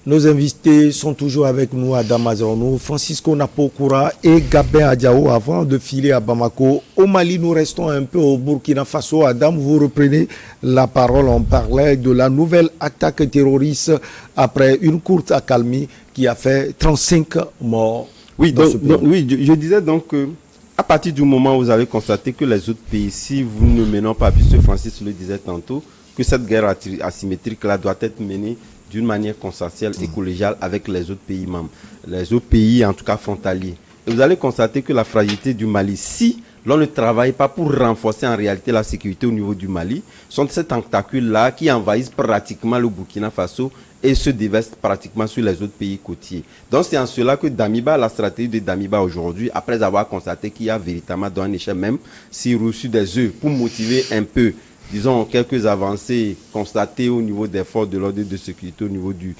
Nos invités sont toujours avec nous à Damazorno, Francisco Napokura et Gabin Adjao. Avant de filer à Bamako, au Mali, nous restons un peu au Burkina Faso. Adam, vous reprenez la parole. On parlait de la nouvelle attaque terroriste après une courte accalmie qui a fait 35 morts. Oui, je disais donc que à partir du moment où vous avez constaté que les autres pays, si vous ne menez pas, puisque Francis le disait tantôt, que cette guerre asymétrique-là doit être menée d'une manière consensuelle et collégiale avec les autres pays membres, les autres pays en tout cas frontaliers. Et vous allez constater que la fragilité du Mali, si l'on ne travaille pas pour renforcer en réalité la sécurité au niveau du Mali, sont ces tentacules-là qui envahissent pratiquement le Burkina Faso et se déversent pratiquement sur les autres pays côtiers. Donc c'est en cela que Damiba, la stratégie de Damiba aujourd'hui, après avoir constaté qu'il y a véritablement dans un échec même, s'il reçut des œufs pour motiver un peu, disons, quelques avancées constatées au niveau des forces de l'ordre et de sécurité au niveau du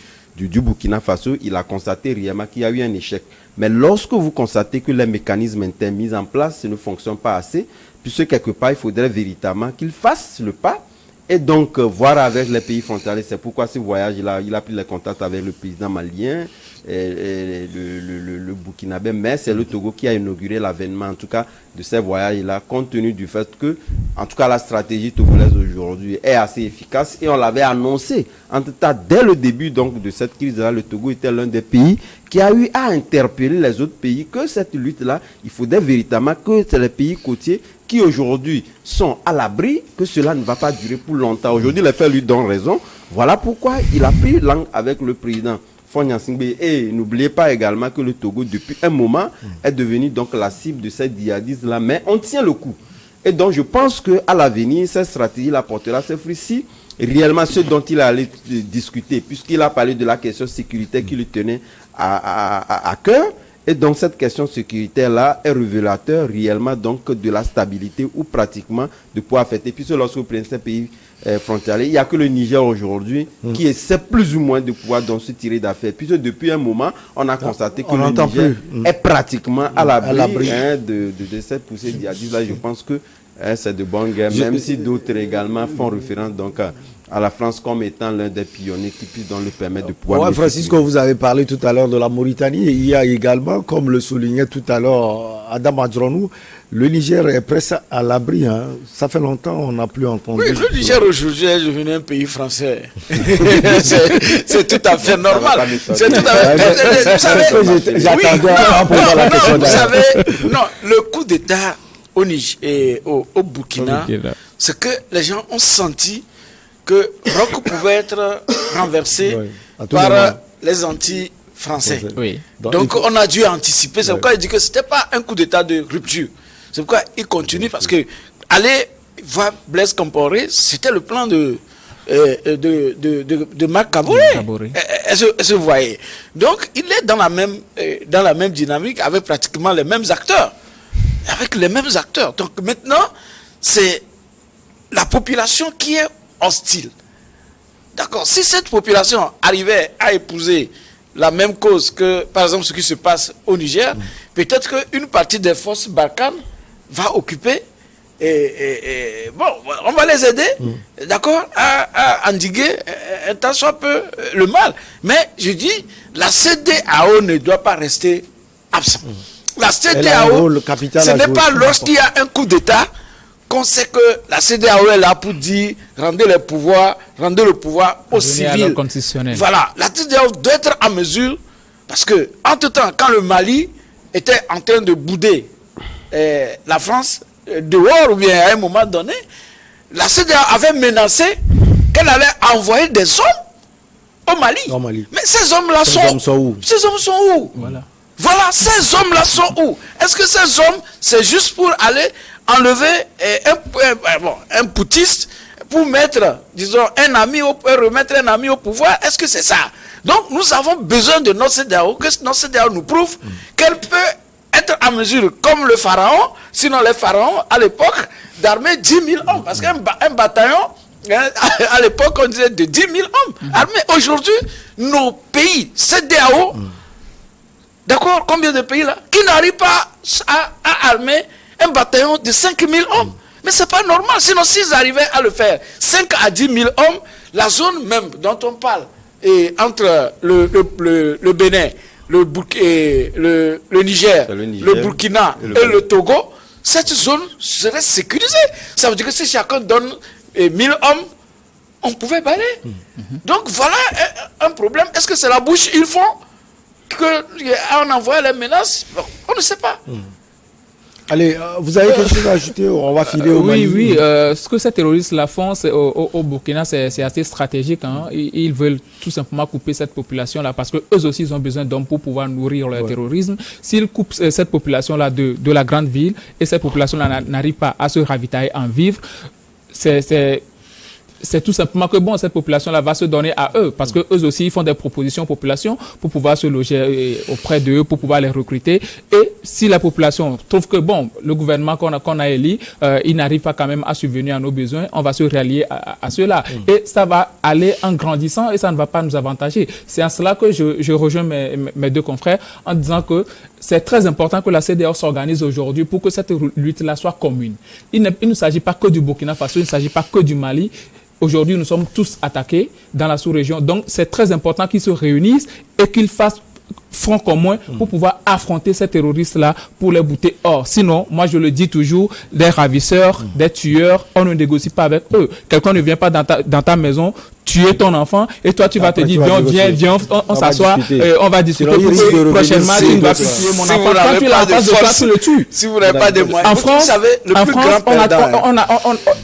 Burkina Faso, il a constaté réellement qu'il y a eu un échec. Mais lorsque vous constatez que les mécanismes internes mis en place ne fonctionnent pas assez, puisque quelque part, il faudrait véritablement qu'il fasse le pas et donc voir avec les pays frontaliers. C'est pourquoi ce voyage-là, il a pris les contacts avec le président malien, et le Burkinabé, mais c'est le Togo qui a inauguré l'avènement, en tout cas, de ces voyages-là, compte tenu du fait que, en tout cas, la stratégie togolaise aujourd'hui est assez efficace et on l'avait annoncé. En tout cas, dès le début donc, de cette crise-là, le Togo était l'un des pays qui a eu à interpeller les autres pays que cette lutte-là, il faudrait véritablement que c'est les pays côtiers qui aujourd'hui sont à l'abri, que cela ne va pas durer pour longtemps. Aujourd'hui, les faits lui donnent raison. Voilà pourquoi il a pris langue avec le président Faure Gnassingbé. Et n'oubliez pas également que le Togo, depuis un moment, est devenu donc la cible de ces djihadistes-là. Mais on tient le coup. Et donc, je pense qu'à l'avenir, cette stratégie-là portera ses fruits si réellement ce dont il allait discuter, puisqu'il a parlé de la question sécuritaire qui lui tenait à cœur. Et donc cette question sécuritaire-là est révélateur réellement donc de la stabilité ou pratiquement de pouvoir fêter. Puisque lorsque vous prenez ces pays frontaliers, il n'y a que le Niger aujourd'hui qui essaie plus ou moins de pouvoir donc se tirer d'affaire. Puisque depuis un moment, on a constaté que le Niger est pratiquement à l'abri de cette poussée djihadiste. Là, je pense que c'est de bonne guerre, même si d'autres également font référence donc à la France comme étant l'un des pionniers qui puisse donc le permettre de pouvoir... Francisco, vous avez parlé tout à l'heure de la Mauritanie. Il y a également, comme le soulignait tout à l'heure Adam Adjorno, le Niger est presque à l'abri. Hein. Ça fait longtemps on n'a plus entendu. Oui, le Niger aujourd'hui est devenu un pays français. c'est tout à fait normal. C'est tout à fait... Vous savez, j'attendais à poser la question. Vous savez, non, le coup d'État au Niger et au Burkina, c'est que les gens ont senti que Roch pouvait être renversé par les anti-français. Oui. Donc on a dû anticiper. C'est pourquoi il dit que ce n'était pas un coup d'État de rupture. C'est pourquoi il continue, parce que aller voir Blaise Compaoré, c'était le plan de Marc Kaboré. Est-ce que vous voyez? Donc il est dans la même dynamique avec pratiquement les mêmes acteurs. Donc maintenant, c'est la population qui est hostile. D'accord. Si cette population arrivait à épouser la même cause que, par exemple, ce qui se passe au Niger, peut-être qu'une partie des forces Barkhane va occuper bon, on va les aider, d'accord, à endiguer un tant soit peu le mal. Mais je dis, la CEDEAO ne doit pas rester absente. La CEDEAO, ce n'est pas lorsqu'il y a un coup d'État qu'on sait que la CEDEAO est là pour dire rendez le pouvoir aux civils. Voilà, la CEDEAO doit être en mesure, parce que entre-temps, quand le Mali était en train de bouder la France dehors, ou bien à un moment donné, la CEDEAO avait menacé qu'elle allait envoyer des hommes au Mali. Mais ces hommes-là sont où? Ces hommes sont où? Voilà, ces hommes-là sont où? Est-ce que ces hommes, c'est juste pour aller enlever un putiste pour mettre, disons, remettre un ami au pouvoir? Est-ce que c'est ça? Donc, nous avons besoin de notre CEDEAO, que notre CEDEAO nous prouve qu'elle peut être en mesure, comme le pharaon, sinon les pharaons, à l'époque, d'armer 10 000 hommes. Parce qu'un bataillon, à l'époque, on disait de 10 000 hommes armés. Aujourd'hui, nos pays, CEDEAO, d'accord, combien de pays là, qui n'arrivent pas à armer un bataillon de 5 000 hommes. Mais ce n'est pas normal. Sinon, s'ils arrivaient à le faire, 5 à 10 000 hommes, la zone même dont on parle, et entre le Bénin, le Niger, le Burkina et le Togo, cette zone serait sécurisée. Ça veut dire que si chacun donne 1000 hommes, on pouvait balayer. Donc voilà un problème. Est-ce que c'est la bouche ils font qu'on envoie les menaces? On ne sait pas. Allez, vous avez quelque chose à ajouter? On va filer au Mali. Oui. Ce que ces terroristes-là font au Burkina, c'est assez stratégique. Hein. Ils veulent tout simplement couper cette population-là parce qu'eux aussi, ils ont besoin d'hommes pour pouvoir nourrir leur terrorisme. S'ils coupent cette population-là de la grande ville et cette population-là n'arrive pas à se ravitailler en vivre, c'est tout simplement que cette population-là va se donner à eux parce que eux aussi ils font des propositions aux populations pour pouvoir se loger auprès d'eux, pour pouvoir les recruter. Et si la population trouve que le gouvernement qu'on a élu, il n'arrive pas quand même à subvenir à nos besoins, on va se rallier à ceux-là. Et ça va aller en grandissant et ça ne va pas nous avantager. C'est en cela que je rejoins mes deux confrères en disant que c'est très important que la CEDEAO s'organise aujourd'hui pour que cette lutte-là soit commune. Il ne s'agit pas que du Burkina Faso, il ne s'agit pas que du Mali. Aujourd'hui, nous sommes tous attaqués dans la sous-région. Donc, c'est très important qu'ils se réunissent et qu'ils fassent front commun pour pouvoir affronter ces terroristes-là pour les bouter hors. Sinon, moi, je le dis toujours, des ravisseurs, des tueurs, on ne négocie pas avec eux. Quelqu'un ne vient pas dans ta maison tuer ton enfant et toi, tu vas te dire, viens, on s'assoit, on va discuter pour que prochainement, tu ne vas plus tuer mon enfant. Quand tu l'as en face de toi, tu le tues. Si vous n'avez pas de moyens, en France,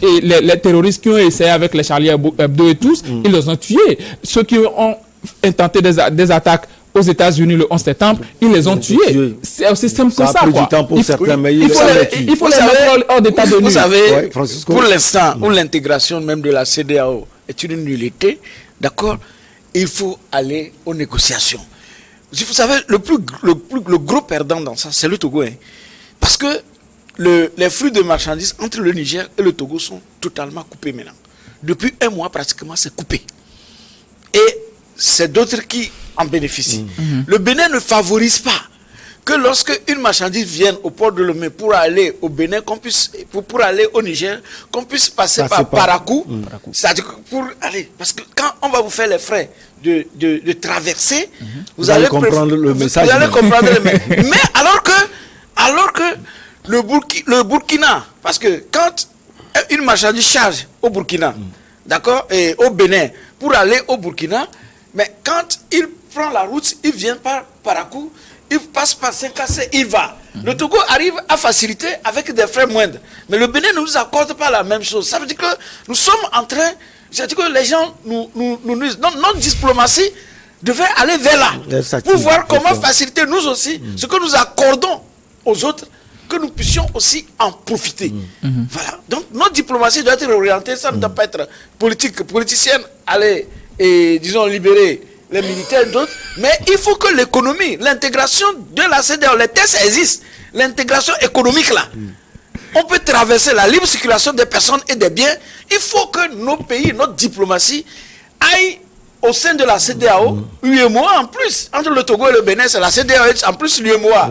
les terroristes qui ont essayé avec les Charlie Hebdo et tous, ils les ont tués. Ceux qui ont intenté des attaques aux États-Unis le 11 septembre, ils les ont tués. C'est aussi simple que ça. Ça a pris du temps pour certains, mais il faut les mettre hors d'état de nuire. Vous savez, pour l'instant, où l'intégration même de la CEDEAO est une nullité, d'accord, il faut aller aux négociations. Vous savez, le gros perdant dans ça, c'est le Togo. Hein, parce que les flux de marchandises entre le Niger et le Togo sont totalement coupés maintenant. Depuis un mois, pratiquement, c'est coupé. Et c'est d'autres qui en bénéficient. Le Bénin ne favorise pas que lorsque une marchandise vienne au port de Lomé pour aller au Bénin, pour aller au Niger, qu'on puisse passer par Parakou. C'est-à-dire pour aller, parce que quand on va vous faire les frais de traverser, vous allez comprendre le message. Vous allez comprendre le message. Mais alors que le Burkina, parce que quand une marchandise charge au Burkina, d'accord, et au Bénin, pour aller au Burkina, mais quand il prend la route, il vient par Parakou, il passe par Saint-Cassé, il va. Le Togo arrive à faciliter avec des frais moindres. Mais le Bénin ne nous accorde pas la même chose. Ça veut dire que nous sommes en train, c'est-à-dire que les gens nous notre diplomatie devait aller vers là, pour voir comment faciliter nous aussi ce que nous accordons aux autres, que nous puissions aussi en profiter. Voilà. Donc notre diplomatie doit être orientée, ça ne doit pas être politicienne, aller et disons libérer les militaires d'autres, mais il faut que l'économie, l'intégration de la CEDEAO, les tests existent, l'intégration économique là, on peut traverser la libre circulation des personnes et des biens. Il faut que nos pays, notre diplomatie aille au sein de la CEDEAO, UEMOA en plus, entre le Togo et le Bénin, c'est la CEDEAO en plus l'UEMOA.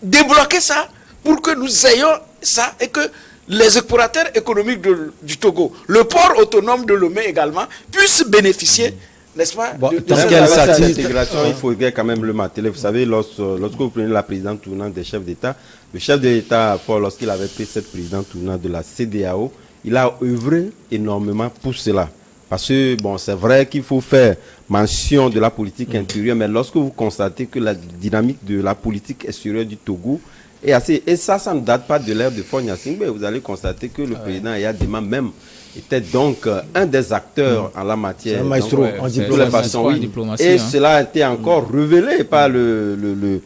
Débloquer ça pour que nous ayons ça et que les explorateurs économiques du Togo, le port autonome de Lomé également, puissent bénéficier, n'est-ce pas, de cette intégration. Il faudrait quand même le marteler. Vous savez, lorsque vous prenez la présidente tournante des chefs d'État, le chef de l'État, lorsqu'il avait pris cette présidente tournante de la CEDEAO, il a œuvré énormément pour cela. Parce que, bon, c'est vrai qu'il faut faire mention de la politique intérieure, mais lorsque vous constatez que la dynamique de la politique extérieure du Togo est assez... Et ça ne date pas de l'ère de Faure Gnassingbé. Vous allez constater que le président Yadema même était donc un des acteurs en la matière. Un maestro en diplomatie. Et cela a été encore révélé par le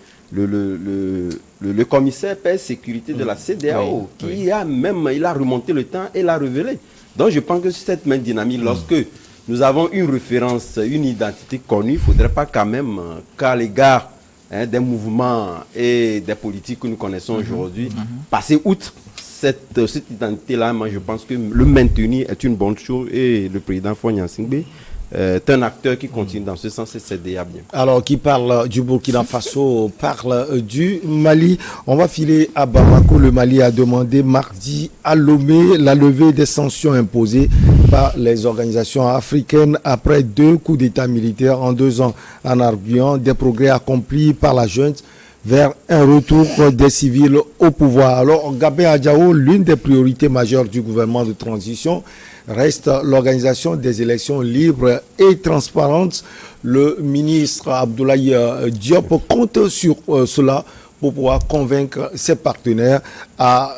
commissaire paix sécurité de la CEDEAO, qui a même, il a remonté le temps et l'a révélé. Donc je pense que cette même dynamique, lorsque nous avons une référence, une identité connue, il ne faudrait pas quand même qu'à l'égard des mouvements et des politiques que nous connaissons aujourd'hui, passer outre cette identité-là. Moi je pense que le maintenir est une bonne chose et le président Faure Gnassingbé est un acteur qui continue dans ce sens et c'est déjà bien. Alors, qui parle du Burkina Faso, parle du Mali. On va filer à Bamako. Le Mali a demandé mardi à Lomé la levée des sanctions imposées par les organisations africaines après 2 coups d'État militaires en 2 ans, en arguant des progrès accomplis par la junte vers un retour des civils au pouvoir. Alors, Gabin Adjao, l'une des priorités majeures du gouvernement de transition reste l'organisation des élections libres et transparentes. Le ministre Abdoulaye Diop compte sur cela pour pouvoir convaincre ses partenaires à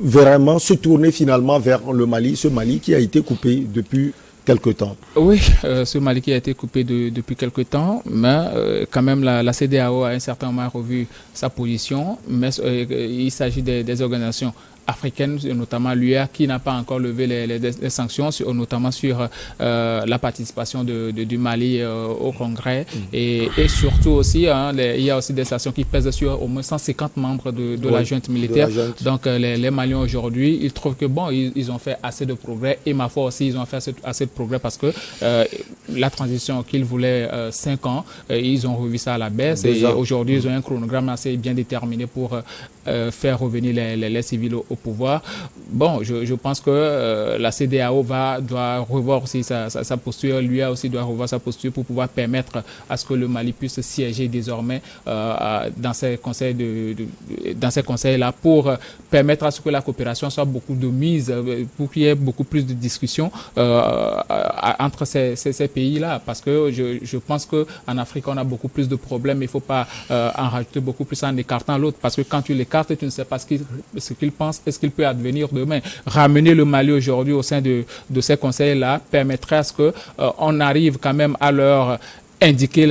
vraiment se tourner finalement vers le Mali, ce Mali qui a été coupé depuis quelque temps. Oui, ce Mali qui a été coupé depuis quelque temps, mais quand même la CEDEAO a un certain moment revu sa position, mais il s'agit des organisations africaines, notamment l'UA, qui n'a pas encore levé les sanctions, notamment sur la participation du Mali au Congrès. Et surtout aussi, il y a aussi des sanctions qui pèsent sur au moins 150 membres de la junte militaire. Donc les Maliens aujourd'hui, ils trouvent que bon, ils ont fait assez de progrès. Et ma foi aussi, ils ont fait assez de progrès parce que la transition qu'ils voulaient 5 ans, ils ont revu ça à la baisse. Et aujourd'hui, ils ont un chronogramme assez bien déterminé pour faire revenir les civils au pouvoir. Bon, je pense que la CEDEAO doit revoir aussi sa posture, l'UA aussi doit revoir sa posture pour pouvoir permettre à ce que le Mali puisse siéger désormais dans ces conseils-là pour permettre à ce que la coopération soit beaucoup de mise, pour qu'il y ait beaucoup plus de discussions entre ces pays-là. Parce que je pense qu'en Afrique, on a beaucoup plus de problèmes. Il ne faut pas en rajouter beaucoup plus en écartant l'autre. Parce que quand tu l'écartes, tu ne sais pas ce qu'il pense et ce qu'il peut advenir demain. Ramener le Mali aujourd'hui au sein de ces conseils-là permettrait à ce qu'on arrive quand même à leur indiquer,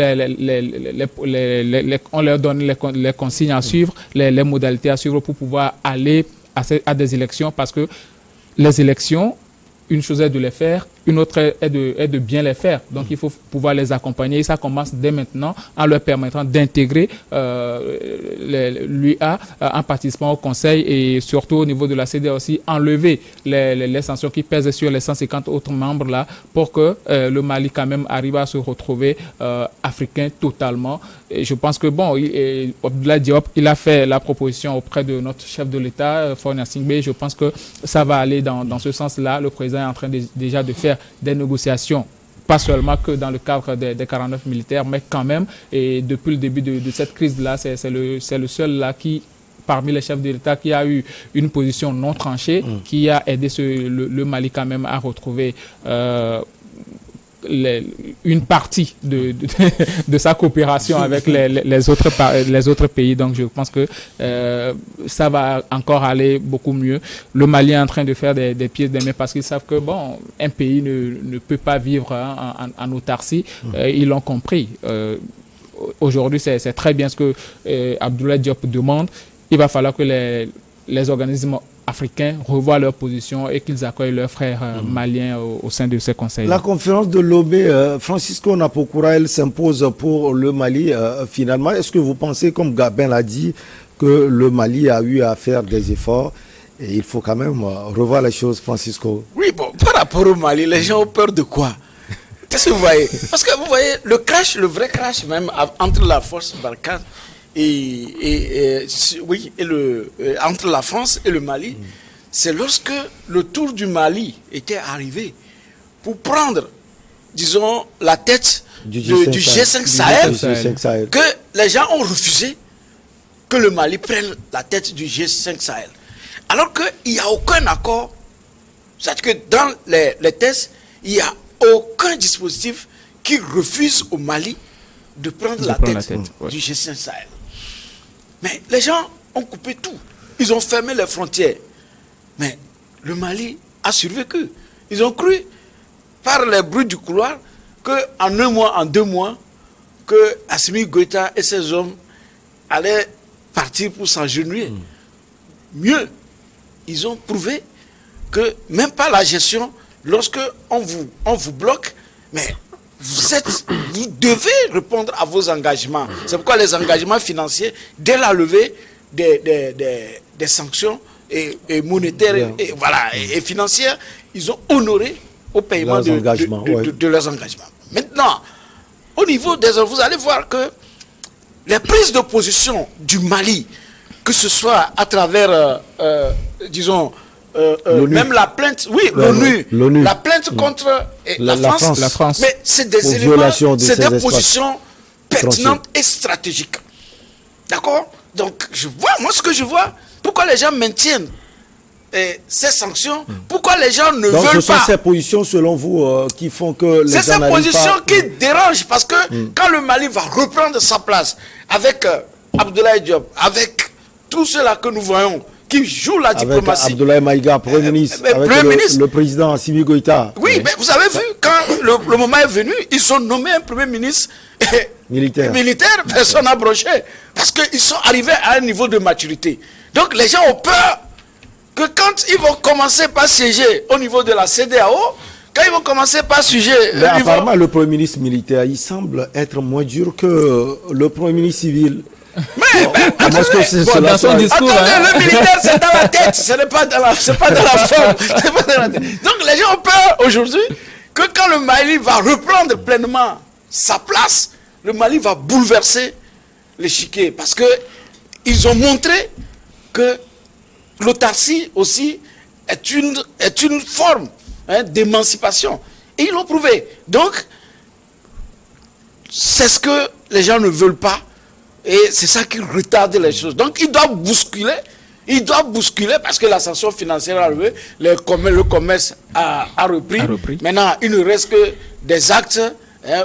on leur donne les consignes à suivre, les modalités à suivre pour pouvoir aller à des élections, parce que les élections, une chose est de les faire, une autre est de bien les faire. Donc, il faut pouvoir les accompagner. Et ça commence dès maintenant en leur permettant d'intégrer l'UA en participant au Conseil et surtout au niveau de la CEDEAO aussi, enlever les sanctions qui pèsent sur les 150 autres membres là pour que le Mali quand même arrive à se retrouver africain totalement. Et je pense que bon, Abdoulaye Diop, il a fait la proposition auprès de notre chef de l'État, Faure Gnassingbé. Je pense que ça va aller dans ce sens-là. Le président est en train déjà de faire des négociations, pas seulement que dans le cadre des 49 militaires, mais quand même, et depuis le début de cette crise-là, c'est le seul là qui, parmi les chefs de l'État, qui a eu une position non tranchée, qui a aidé le Mali quand même à retrouver une partie de sa coopération avec les autres pays. Donc je pense que ça va encore aller beaucoup mieux. Le Mali est en train de faire des pieds des mains parce qu'ils savent que bon, un pays ne peut pas vivre en autarcie. Ils l'ont compris. Aujourd'hui, c'est très bien ce que Abdoulaye Diop demande. Il va falloir que les organismes africains revoient leur position et qu'ils accueillent leurs frères maliens au sein de ces conseils. La conférence de Lomé, Francisco Napokura, elle s'impose pour le Mali finalement. Est-ce que vous pensez, comme Gabin l'a dit, que le Mali a eu à faire des efforts et il faut quand même revoir les choses, Francisco? Oui, bon, par rapport au Mali, les gens ont peur de quoi? Qu'est-ce que vous voyez? Parce que vous voyez, le vrai crash même entre la force Barkhane entre la France et le Mali, c'est lorsque le tour du Mali était arrivé pour prendre, disons, la tête du G5 Sahel, que les gens ont refusé que le Mali prenne la tête du G5 Sahel. Alors qu'il n'y a aucun accord, c'est-à-dire que dans les tests, il n'y a aucun dispositif qui refuse au Mali de prendre la tête du G5 Sahel. Mais les gens ont coupé tout. Ils ont fermé les frontières. Mais le Mali a survécu. Ils ont cru, par les bruits du couloir, qu'en un mois, en 2 mois, que Assimi Goïta et ses hommes allaient partir pour s'agenouiller. Mieux, ils ont prouvé que même pas la gestion, lorsque on vous bloque, mais vous devez répondre à vos engagements. C'est pourquoi les engagements financiers, dès la levée des sanctions et monétaires et financières, ils ont honoré au paiement de leurs engagements. Maintenant, au niveau vous allez voir que les prises de position du Mali, que ce soit à travers, disons, même la plainte, oui, l'ONU, la plainte contre la France. Mais c'est des éléments, c'est des positions pertinentes et stratégiques. D'accord? Donc, moi ce que je vois, pourquoi les gens maintiennent ces sanctions, pourquoi les gens ne veulent pas. Ce sont ces positions, selon vous, qui font que les gens C'est ces positions qui dérangent, parce que quand le Mali va reprendre sa place avec Abdoulaye Diop, avec tous ceux-là que nous voyons, qui jouent la diplomatie. Avec Abdoulaye Maïga, Premier ministre, avec le président Assimi Goïta. Oui, mais vous avez vu, quand le moment est venu, ils ont nommé un Premier ministre militaire, personne n'a broché. Parce qu'ils sont arrivés à un niveau de maturité. Donc les gens ont peur que quand ils vont commencer par siéger au niveau de la CEDEAO, quand ils vont commencer par siéger... Mais apparemment, le Premier ministre militaire, il semble être moins dur que le Premier ministre civil. Dans son discours, le militaire, c'est dans la tête, ce n'est pas dans la forme. Donc les gens ont peur aujourd'hui que quand le Mali va reprendre pleinement sa place, le Mali va bouleverser l'échiquier. Parce que ils ont montré que l'autarcie aussi est une forme d'émancipation. Et ils l'ont prouvé. Donc, c'est ce que les gens ne veulent pas. Et c'est ça qui retarde les choses. Donc, ils doivent bousculer. Ils doivent bousculer parce que la sanction financière a levé, le commerce a repris. Maintenant, il ne reste que des actes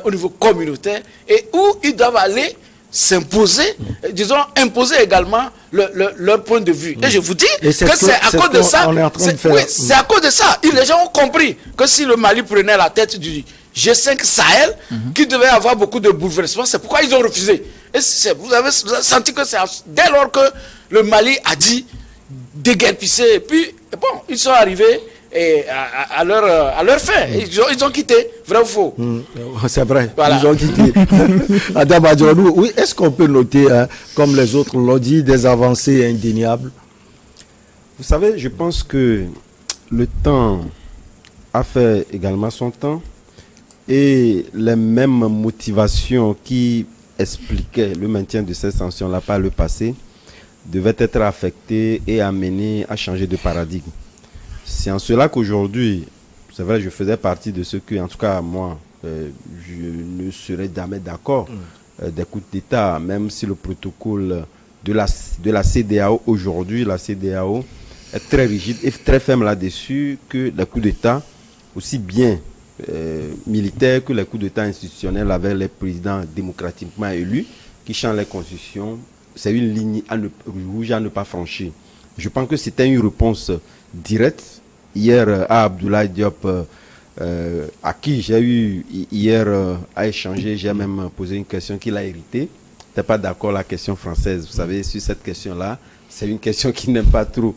au niveau communautaire et où ils doivent aller s'imposer, disons, imposer également leur point de vue. Et je vous dis que c'est à cause de ça. C'est à cause de ça. Les gens ont compris que si le Mali prenait la tête du G5 Sahel, qui devait avoir beaucoup de bouleversements, c'est pourquoi ils ont refusé. Et vous avez senti que c'est dès lors que le Mali a dit déguerpisser, et puis bon, ils sont arrivés à leur fin. Ils ont quitté, vrai ou faux? C'est vrai, voilà. Ils ont quitté. Adam Adjonou, oui, est-ce qu'on peut noter, comme les autres l'ont dit, des avancées indéniables? Vous savez, je pense que le temps a fait également son temps et les mêmes motivations qui expliquaient le maintien de ces sanctions-là par le passé devaient être affectées et amenées à changer de paradigme. C'est en cela qu'aujourd'hui, c'est vrai, je faisais partie de ceux que, en tout cas, moi, je ne serais jamais d'accord des coups d'État, même si le protocole de la CEDEAO aujourd'hui, la CEDEAO est très rigide et très ferme là-dessus, que les coups d'État, aussi bien militaires que les coups d'État institutionnels avec les présidents démocratiquement élus, qui changent les constitutions, c'est une ligne rouge à ne pas franchir. Je pense que c'était une réponse directe hier à Abdoulaye Diop, à qui j'ai eu hier à échanger. J'ai même posé une question qu'il a héritée. Je n'étais pas d'accord la question française. Vous savez, sur cette question-là, c'est une question qu'il n'aime pas trop.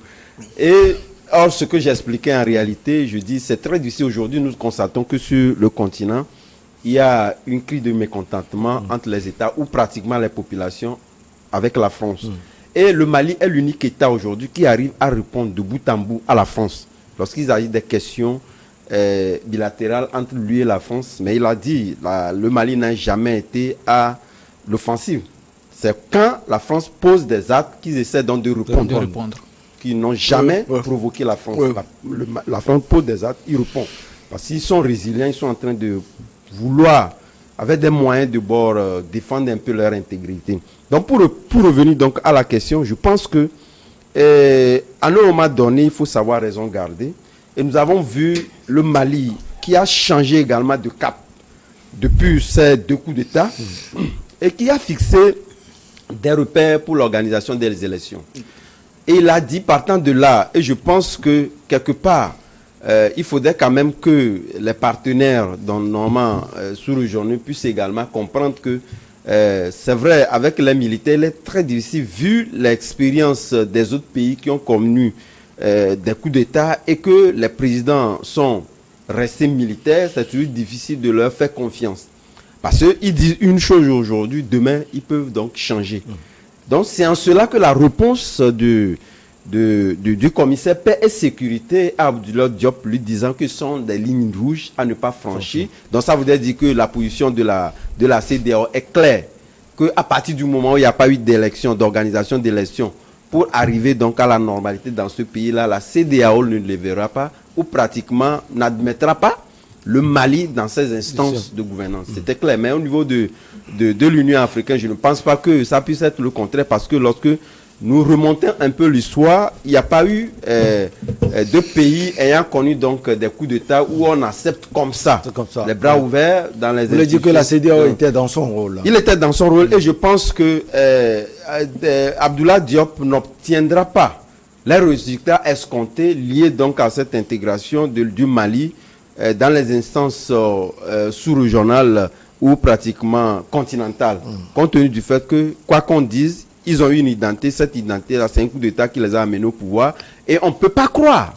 Et or, ce que j'expliquais en réalité, je dis, c'est très difficile aujourd'hui. Nous constatons que sur le continent, il y a une crise de mécontentement entre les États ou pratiquement les populations avec la France. Et le Mali est l'unique État aujourd'hui qui arrive à répondre de bout en bout à la France lorsqu'il s'agit des questions bilatérales entre lui et la France. Mais il a dit, le Mali n'a jamais été à l'offensive. C'est quand la France pose des actes qu'ils essaient donc de répondre. Qui n'ont jamais provoqué la France. La France pose des actes, ils répondent. Parce qu'ils sont résilients, ils sont en train de vouloir, avec des moyens de bord, défendre un peu leur intégrité. Donc pour revenir donc à la question, je pense que à un moment donné, il faut savoir raison garder. Et nous avons vu le Mali qui a changé également de cap depuis ces deux coups d'État et qui a fixé des repères pour l'organisation des élections. Et il a dit, partant de là, et je pense que quelque part, il faudrait quand même que les partenaires, normalement, sous-régionaux, puissent également comprendre que c'est vrai, avec les militaires, il est très difficile, vu l'expérience des autres pays qui ont connu des coups d'État et que les présidents sont restés militaires, c'est toujours difficile de leur faire confiance. Parce qu'ils disent une chose aujourd'hui, demain, ils peuvent donc changer. Donc c'est en cela que la réponse du commissaire paix et sécurité à Abdoulaye Diop, lui disant que ce sont des lignes rouges à ne pas franchir. Donc ça voudrait dire que la position de la CEDEAO est claire, qu'à partir du moment où il n'y a pas eu d'élection, d'organisation d'élection, pour arriver donc à la normalité dans ce pays-là, la CEDEAO ne le verra pas ou pratiquement n'admettra pas le Mali dans ses instances de gouvernance. C'était clair. Mais au niveau de l'Union africaine, je ne pense pas que ça puisse être le contraire, parce que lorsque nous remontons un peu l'histoire, il n'y a pas eu de pays ayant connu donc des coups d'État où on accepte comme ça, les bras ouverts dans les institutions. Vous voulez dire que la CEDEAO était dans son rôle là. Il était dans son rôle, et je pense que Abdoulaye Diop n'obtiendra pas les résultats escomptés liés donc à cette intégration du Mali dans les instances sous-régionales ou pratiquement continentales, compte tenu du fait que, quoi qu'on dise, ils ont eu une identité. Cette identité-là, c'est un coup d'État qui les a amenés au pouvoir. Et on ne peut pas croire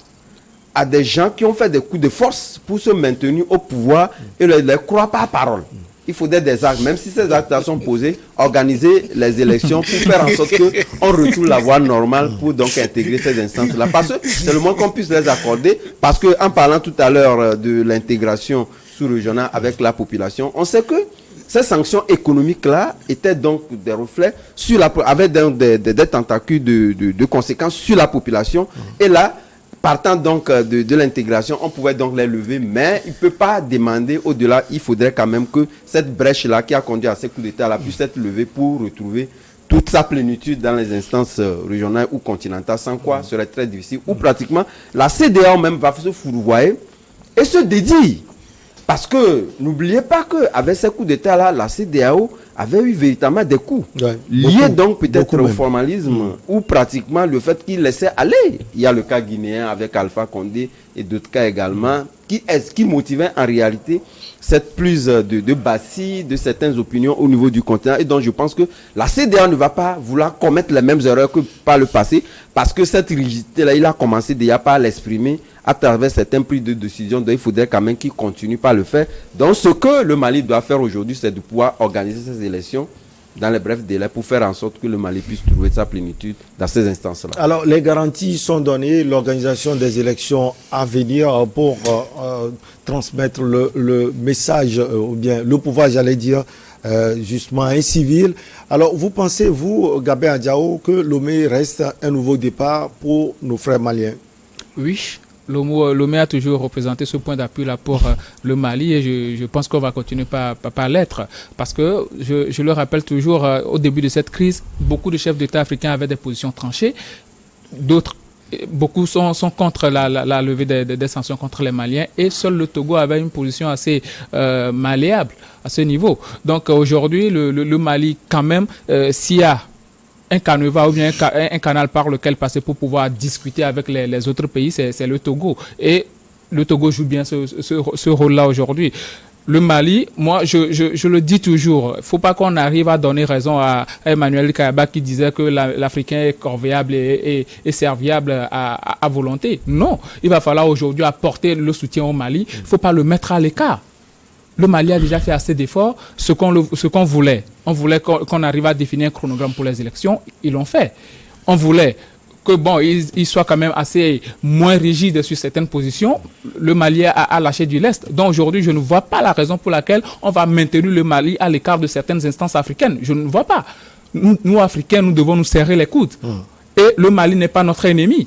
à des gens qui ont fait des coups de force pour se maintenir au pouvoir et ne les croient pas à parole. Il faudrait des actes, même si ces actes sont posés, organiser les élections pour faire en sorte qu'on retrouve la voie normale pour donc intégrer ces instances-là. Parce que c'est le moins qu'on puisse les accorder, parce qu'en parlant tout à l'heure de l'intégration sous-régionale avec la population, on sait que ces sanctions économiques-là étaient donc des reflets sur avec des tentacules de conséquences sur la population. Et là, partant donc de l'intégration, on pouvait donc les lever, mais il ne peut pas demander au-delà. Il faudrait quand même que cette brèche-là qui a conduit à ces coups d'État puisse être levée pour retrouver toute sa plénitude dans les instances régionales ou continentales, sans quoi ce serait très difficile. Ou pratiquement, la CEDEAO même va se fourvoyer et se dédie. Parce que n'oubliez pas qu'avec ces coups d'État-là, la CEDEAO avait eu véritablement des coups liés donc peut-être au formalisme ou pratiquement le fait qu'il laissait aller. Il y a le cas guinéen avec Alpha Condé et d'autres cas également qui motivaient en réalité cette plus de bâtie de certaines opinions au niveau du continent, et donc je pense que la CEDEAO ne va pas vouloir commettre les mêmes erreurs que par le passé, parce que cette rigidité-là, il a commencé déjà par l'exprimer à travers certains prises de décision, donc il faudrait quand même qu'il continue par le faire. Donc ce que le Mali doit faire aujourd'hui, c'est de pouvoir organiser ces élections dans les brefs délais pour faire en sorte que le Mali puisse trouver sa plénitude dans ces instances-là. Alors, les garanties sont données, l'organisation des élections à venir pour transmettre le message, ou bien le pouvoir, j'allais dire, justement, un civil. Alors, vous pensez, vous, Gabé Adjao, que Lomé reste un nouveau départ pour nos frères maliens? Oui. Lomé a toujours représenté ce point d'appui là pour le Mali, et je pense qu'on va continuer par l'être, parce que je le rappelle toujours, au début de cette crise, beaucoup de chefs d'État africains avaient des positions tranchées, beaucoup sont contre la levée des sanctions contre les Maliens, et seul le Togo avait une position assez malléable à ce niveau. Donc aujourd'hui, le Mali, quand même, s'il y a un canevas ou bien un canal par lequel passer pour pouvoir discuter avec les autres pays, c'est le Togo. Et le Togo joue bien ce rôle-là aujourd'hui. Le Mali, moi, je le dis toujours, il ne faut pas qu'on arrive à donner raison à Emmanuel Kayaba qui disait que l'Africain est corvéable et serviable à volonté. Non, il va falloir aujourd'hui apporter le soutien au Mali. Il ne faut pas le mettre à l'écart. Le Mali a déjà fait assez d'efforts, ce qu'on voulait. On voulait qu'on arrive à définir un chronogramme pour les élections, ils l'ont fait. On voulait que il soit quand même assez moins rigide sur certaines positions. Le Mali a lâché du lest. Donc aujourd'hui, je ne vois pas la raison pour laquelle on va maintenir le Mali à l'écart de certaines instances africaines. Je ne vois pas. Nous, Africains, nous devons nous serrer les coudes. Et le Mali n'est pas notre ennemi.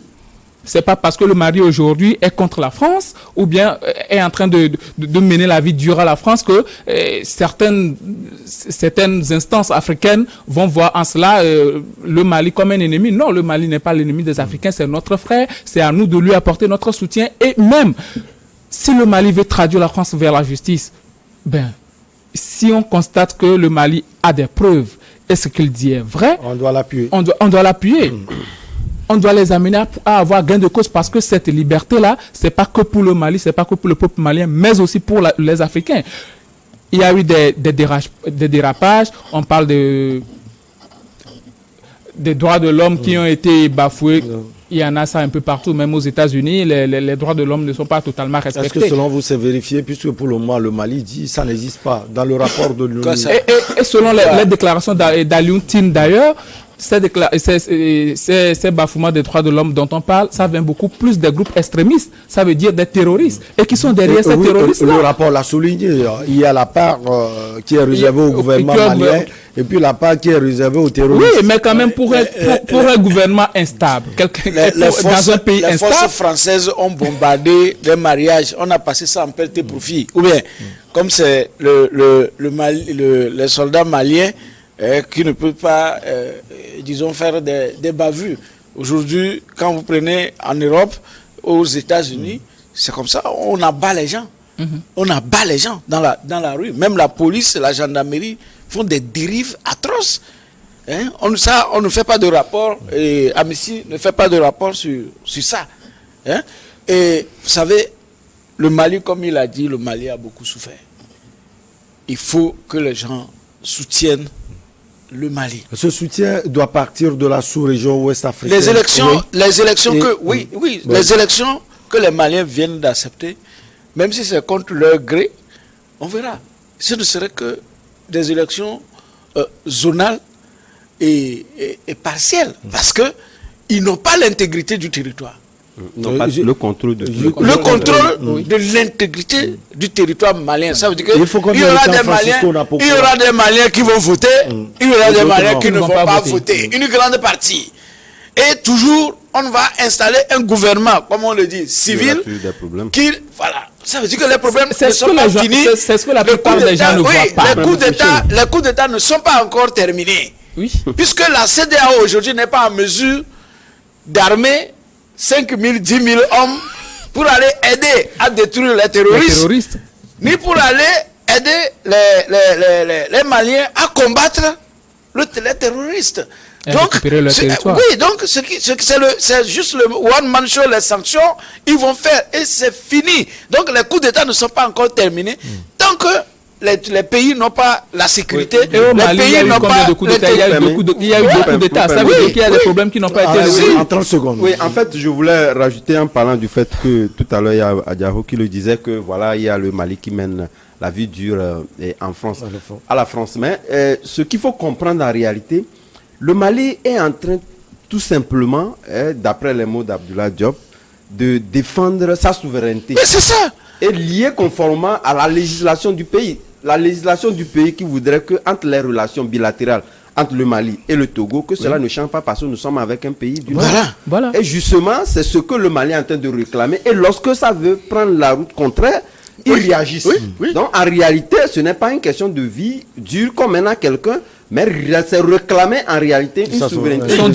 C'est pas parce que le Mali aujourd'hui est contre la France ou bien est en train de mener la vie dure à la France que certaines instances africaines vont voir en cela le Mali comme un ennemi. Non, le Mali n'est pas l'ennemi des Africains, c'est notre frère. C'est à nous de lui apporter notre soutien. Et même si le Mali veut traduire la France vers la justice, si on constate que le Mali a des preuves et ce qu'il dit est vrai, on doit l'appuyer. On doit l'appuyer. On doit les amener à avoir gain de cause, parce que cette liberté-là, c'est pas que pour le Mali, c'est pas que pour le peuple malien, mais aussi pour les Africains. Il y a eu des dérapages, on parle des droits de l'homme qui ont été bafoués. Il y en a ça un peu partout, même aux États-Unis, les droits de l'homme ne sont pas totalement respectés. Est-ce que selon vous, c'est vérifié, puisque pour le moment, le Mali dit que ça n'existe pas dans le rapport de l'ONU? Et selon les déclarations d'Alioune Tine d'ailleurs, ces bafouements des droits de l'homme dont on parle, ça vient beaucoup plus des groupes extrémistes, ça veut dire des terroristes, et qui sont derrière ces terroristes-là. Le rapport l'a souligné, il y a la part qui est réservée au gouvernement malien, et puis la part qui est réservée aux terroristes. Oui, mais quand même pour un gouvernement instable, dans un pays instable. Les forces françaises ont bombardé des mariages, on a passé ça en perte et profit. Ou bien, comme c'est les soldats maliens qui ne peuvent pas, disons, faire des bavures. Aujourd'hui, quand vous prenez en Europe, aux États-Unis, c'est comme ça, on abat les gens. On abat les gens dans la rue. Même la police, la gendarmerie font des dérives atroces. Hein? On ne fait pas de rapport, et Amnesty ne fait pas de rapport sur ça. Hein? Et vous savez, le Mali, comme il a dit, le Mali a beaucoup souffert. Il faut que les gens soutiennent le Mali. Ce soutien doit partir de la sous-région ouest africaine. Les élections que les Maliens viennent d'accepter, même si c'est contre leur gré, on verra. Ce ne serait que des élections zonales et partielles, parce qu'ils n'ont pas l'intégrité du territoire. Non, pas le contrôle de de l'intégrité du territoire malien. Ça veut dire qu'il y aura des Maliens qui vont voter, il y aura des Maliens qui ne vont pas voter. Une grande partie. Et toujours, on va installer un gouvernement, comme on le dit, civil, qui, voilà. Ça veut dire que les problèmes ne sont pas finis. C'est ce que la plupart des gens ne voient pas. Les coups d'État ne sont pas encore terminés. Oui. Puisque la CEDEAO aujourd'hui n'est pas en mesure d'armer 5 000, 10 000 hommes pour aller aider à détruire les terroristes. Ni pour aller aider les Maliens à combattre les terroristes. Donc, c'est juste le one man show, les sanctions, ils vont faire et c'est fini. Donc les coups d'État ne sont pas encore terminés. Tant que les pays n'ont pas la sécurité, et au Mali, il y a eu combien de coups d'État? Il y a eu deux coups d'État. Ça veut dire qu'il y a des problèmes qui n'ont pas été résolus. En 30 secondes. Oui, en fait, je voulais rajouter en parlant du fait que tout à l'heure, il y a Adjaro qui le disait que voilà, il y a le Mali qui mène la vie dure en France, à la France. Mais ce qu'il faut comprendre en réalité, le Mali est en train tout simplement, d'après les mots d'Abdoulaye Diop, de défendre sa souveraineté. Mais c'est ça. Et lié conformément à la législation du pays. La législation du pays qui voudrait que entre les relations bilatérales entre le Mali et le Togo, que cela ne change pas parce que nous sommes avec un pays du Nord. Voilà. Et justement, c'est ce que le Mali est en train de réclamer. Et lorsque ça veut prendre la route contraire, ils réagissent. Donc en réalité, ce n'est pas une question de vie dure comme maintenant quelqu'un, mais c'est réclamer en réalité une souveraineté. Même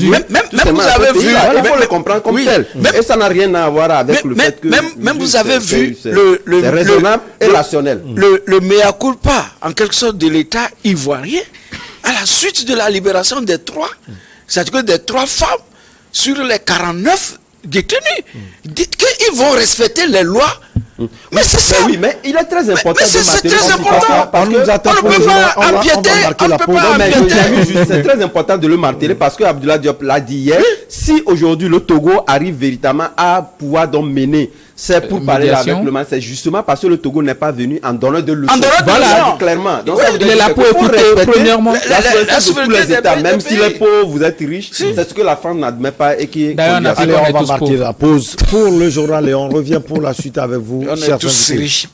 vous avez vu, il faut le comprendre comme tel. Et ça n'a rien à voir avec le fait que même vous avez vu c'est raisonnable et rationnel. Le mea culpa en quelque sorte de l'État ivoirien à la suite de la libération des 3, c'est-à-dire que des 3 femmes sur les 49 détenus. Dites qu'ils vont respecter les lois. Mais c'est ça. Oui, mais il est très important de c'est très important. On ne peut pas empiéter. C'est très important de le marteler parce que Abdoulaye Diop l'a dit hier. Si aujourd'hui le Togo arrive véritablement à pouvoir donc mener, c'est pour parler avec le Mali, c'est justement parce que le Togo n'est pas venu en donnant de leçons. Voilà, clairement. Donc il est là pour écouter premièrement la souveraineté de tous les États, même si les pauvres, vous êtes riches, c'est ce que la France n'admet pas et qui est. Allez, on va marquer la pause pour le journal et on revient pour la suite avec vous. On est tous riches.